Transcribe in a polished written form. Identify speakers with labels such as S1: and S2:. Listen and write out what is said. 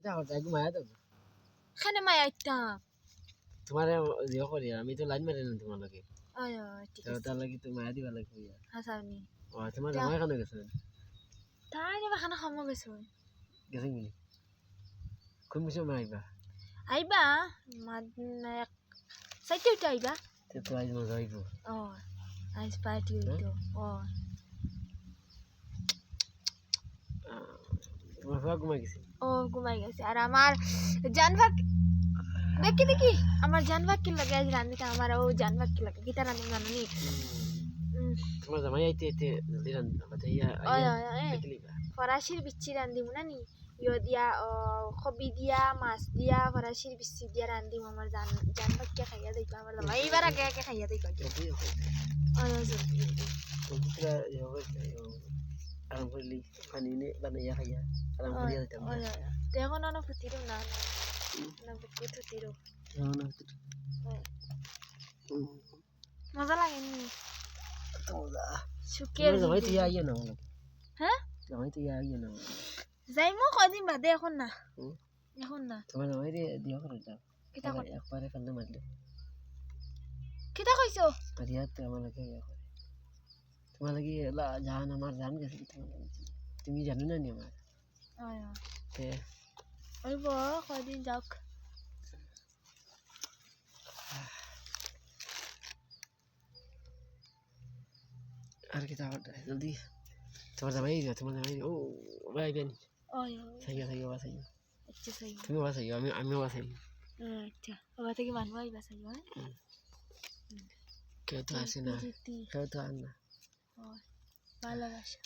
S1: মায়া দাও না।
S2: খানে মায়া একটা
S1: তোমার জিও করি আমি তো লাইন মারি না তোমার লাগে
S2: আয় ঠিক আছে
S1: তার লাগে তো মায়া দিবা লাগবে
S2: হাসাওনি
S1: ও তোমার জামাই কেন গেছে
S2: তাই না খানা খামো গেছো
S1: গেছে কি কোন বিষয় আইবা
S2: আইবা মাদ এক সাইতে উঠে আইবা
S1: তো আজ মজা হইব
S2: ও আইস পার্টি হইতো ও
S1: তোমার ভাগ ঘুমাই গেছে
S2: ও ঘুমাই গেছে আর আমার জানভাগ দেখি আমার জানভাগ কি লাগে আজ রান্দিতে আমার ও জানভাগ কি লাগে গীতা রান্ধি জানি
S1: তোমার জামাই আইতে আইতে জলদি রান বাতাই দেখলিবা
S2: ফরাসির বিচ্ছি রান্দিম না নি ইয় দিয়া কবি দিয়া মাছ দিয়া ফরাসির বিচ্ছি দিয়া রান্দিম আমার জানভাগ কে খাইয়া দিত আমার জামাই এইবার আগে আগে খাইয়া দিত
S1: পুরা আরাম করলি পানি নে বানাইয়া খাইয়া আরাম করিয়া দিতাম
S2: দেখো না ফুটিরো না না ফুটিরো মজা লাগেনি শুকিয়ে
S1: জামাই তুই আইয়া না
S2: হ্যাঁ
S1: জামাই তুই আইয়া না
S2: যাই মো কদিন বাদে এখন না
S1: তোমার জামাই রে দিও করে যাও
S2: কিতা করে
S1: একবারে কান্না মারলে
S2: কিতা কইছো
S1: আরিয়া তো আমার লাগে ইয়া করে তোমার লাগে জান আমার জান গেছে তুমি জানো না নি আমার
S2: আয়া
S1: তে
S2: ওইব কদিন যাক
S1: আর কি তা জলদি তোমার জামাই ও ভাই বেন
S2: আয়া
S1: সাইয়া বাসাইয়া
S2: আচ্ছা সাই
S1: তুমি বাসাইয়া আমিও বাসাই
S2: আচ্ছা বাবা থেকে মানবো আইবা সাই
S1: কেউ তো আসে না কেউ তো আন না
S2: ভালোবাসা